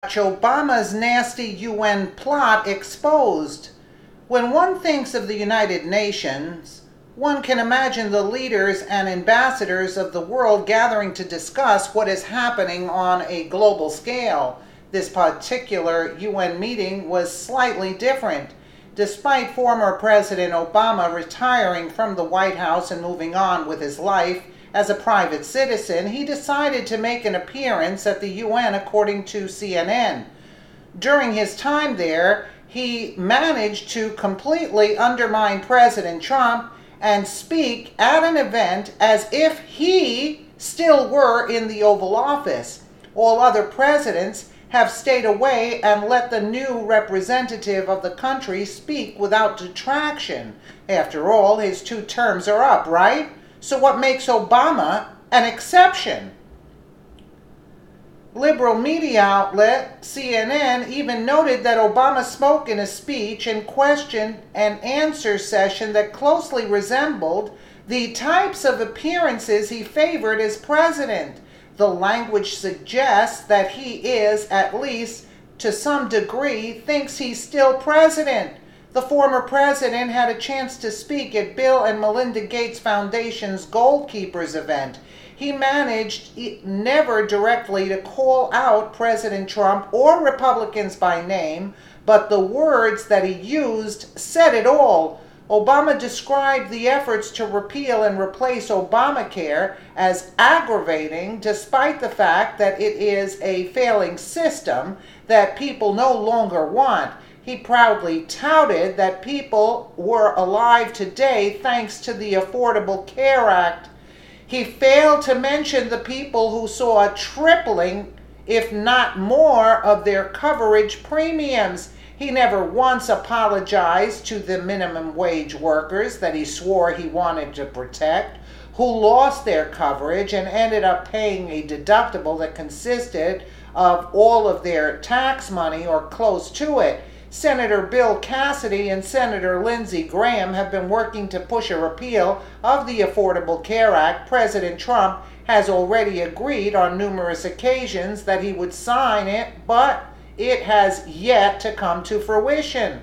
Obama's nasty UN plot exposed. When one thinks of the United Nations, one can imagine the leaders and ambassadors of the world gathering to discuss what is happening on a global scale. This particular UN meeting was slightly different. Despite former President Obama retiring from the White House and moving on with his life as a private citizen, he decided to make an appearance at the UN, according to CNN. During his time there, he managed to completely undermine President Trump and speak at an event as if he still were in the Oval Office. All other presidents have stayed away and let the new representative of the country speak without detraction. After all, his 2 terms are up, right? So what makes Obama an exception? Liberal media outlet CNN even noted that Obama spoke in a speech and question and answer session that closely resembled the types of appearances he favored as president. The language suggests that he is, at least to some degree, thinks he's still president. The former president had a chance to speak at Bill and Melinda Gates Foundation's Goalkeepers event. He managed never directly to call out President Trump or Republicans by name, but the words that he used said it all. Obama described the efforts to repeal and replace Obamacare as aggravating, despite the fact that it is a failing system that people no longer want. He proudly touted that people were alive today thanks to the Affordable Care Act. He failed to mention the people who saw a tripling, if not more, of their coverage premiums. He never once apologized to the minimum wage workers that he swore he wanted to protect, who lost their coverage and ended up paying a deductible that consisted of all of their tax money or close to it. Senator Bill Cassidy and Senator Lindsey Graham have been working to push a repeal of the Affordable Care Act. President Trump has already agreed on numerous occasions that he would sign it, but it has yet to come to fruition.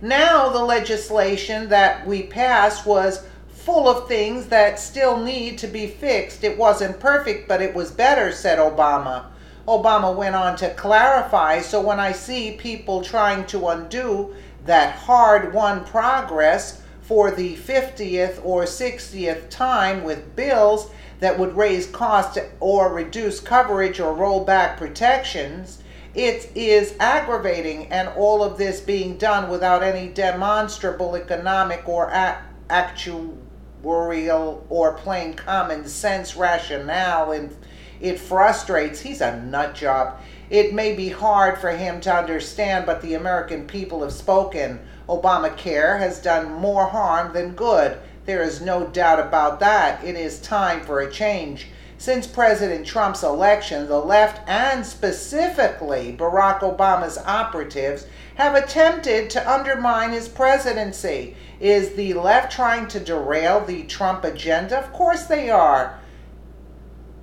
Now the legislation that we passed was full of things that still need to be fixed. It wasn't perfect, but it was better, said Obama. Obama went on to clarify, so when I see people trying to undo that hard-won progress for the 50th or 60th time with bills that would raise costs or reduce coverage or roll back protections, it is aggravating, and all of this being done without any demonstrable economic or actuarial or plain common sense rationale, and it frustrates. He's a nut job. It may be hard for him to understand, but the American people have spoken. Obamacare has done more harm than good. There is no doubt about that. It is time for a change. Since President Trump's election, the left and specifically Barack Obama's operatives have attempted to undermine his presidency. Is the left trying to derail the Trump agenda? Of course they are.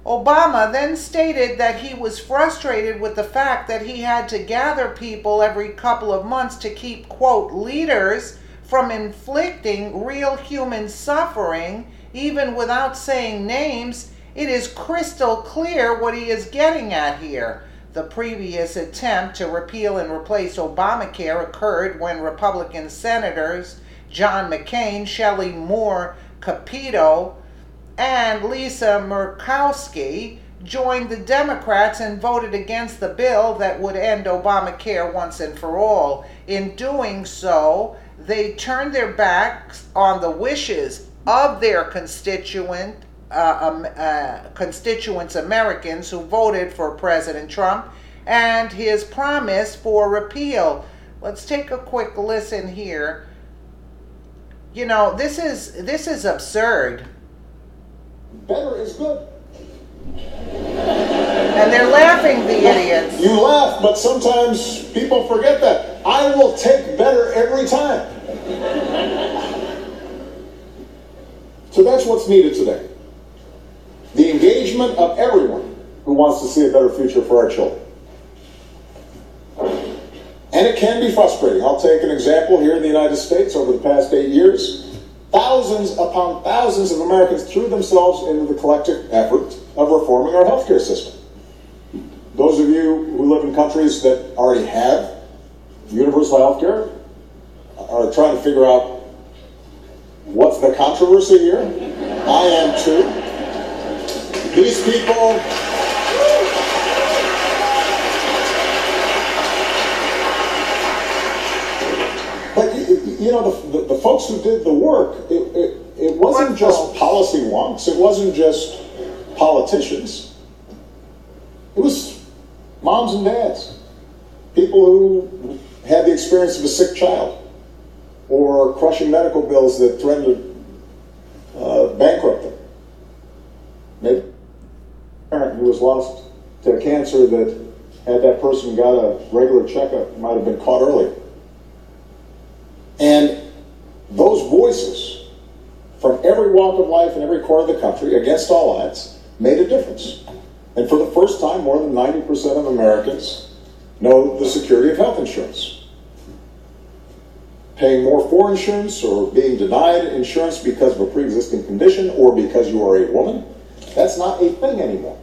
Obama then stated that he was frustrated with the fact that he had to gather people every couple of months to keep, quote, leaders from inflicting real human suffering, even without saying names. It is crystal clear what he is getting at here. The previous attempt to repeal and replace Obamacare occurred when Republican Senators John McCain, Shelley Moore Capito, and Lisa Murkowski joined the Democrats and voted against the bill that would end Obamacare once and for all. In doing so, they turned their backs on the wishes of their constituents Americans who voted for President Trump and his promise for repeal. Let's take a quick listen here. You know, this is absurd. Better is good. And they're laughing, the idiots. You laugh, but sometimes people forget that. I will take better every time. So that's what's needed today. The engagement of everyone who wants to see a better future for our children. And it can be frustrating. I'll take an example here in the United States. Over the past 8 years, thousands upon thousands of Americans threw themselves into the collective effort of reforming our healthcare system. Those of you who live in countries that already have universal healthcare are trying to figure out what's the controversy here. I am too. These people... But, you know, the folks who did the work, it wasn't just policy wonks, it wasn't just politicians. It was moms and dads, people who had the experience of a sick child or crushing medical bills that threatened to bankrupt them. Maybe a parent who was lost to cancer that had that person got a regular checkup might have been caught earlier. And those voices from every walk of life in every corner of the country, against all odds, made a difference. And for the first time, more than 90% of Americans know the security of health insurance. Paying more for insurance or being denied insurance because of a pre-existing condition or because you are a woman, that's not a thing anymore.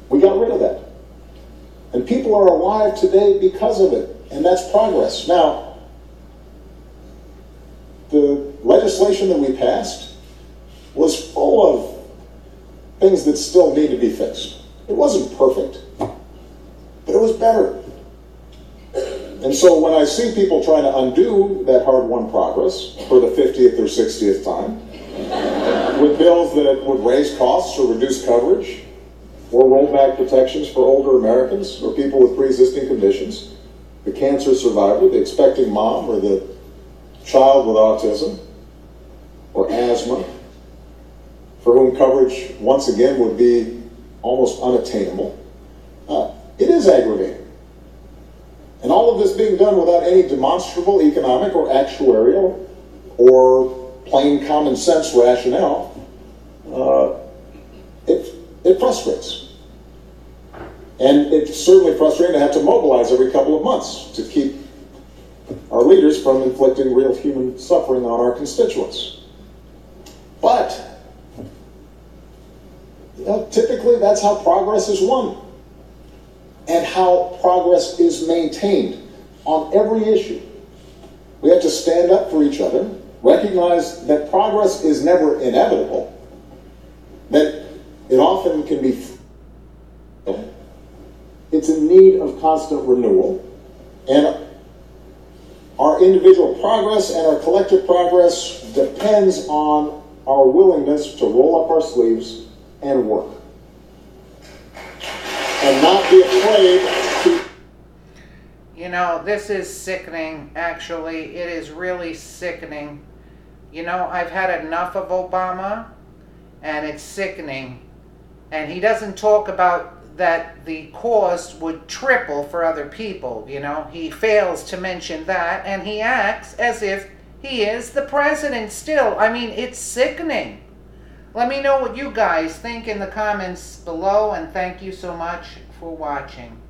We got rid of that. And people are alive today because of it, and that's progress. Now, the legislation that we passed was full of things that still need to be fixed. It wasn't perfect, but it was better. And so when I see people trying to undo that hard-won progress for the 50th or 60th time, with bills that would raise costs or reduce coverage, or roll back protections for older Americans or people with pre-existing conditions, the cancer survivor, the expecting mom, or the child with autism or asthma, for whom coverage once again would be almost unattainable, it is aggravating. And all of this being done without any demonstrable economic or actuarial or plain common sense rationale, it frustrates. And it's certainly frustrating to have to mobilize every couple of months to keep our leaders from inflicting real human suffering on our constituents. But, you know, typically that's how progress is won and how progress is maintained on every issue. We have to stand up for each other, recognize that progress is never inevitable, that it often can be it's in need of constant renewal, and our individual progress and our collective progress depends on our willingness to roll up our sleeves and work. And not be afraid to... You know, this is sickening, actually. It is really sickening. You know, I've had enough of Obama, and it's sickening. And he doesn't talk about that the cost would triple for other people, you know. He fails to mention that, and he acts as if he is the president still. I mean, it's sickening. Let me know what you guys think in the comments below, and thank you so much for watching.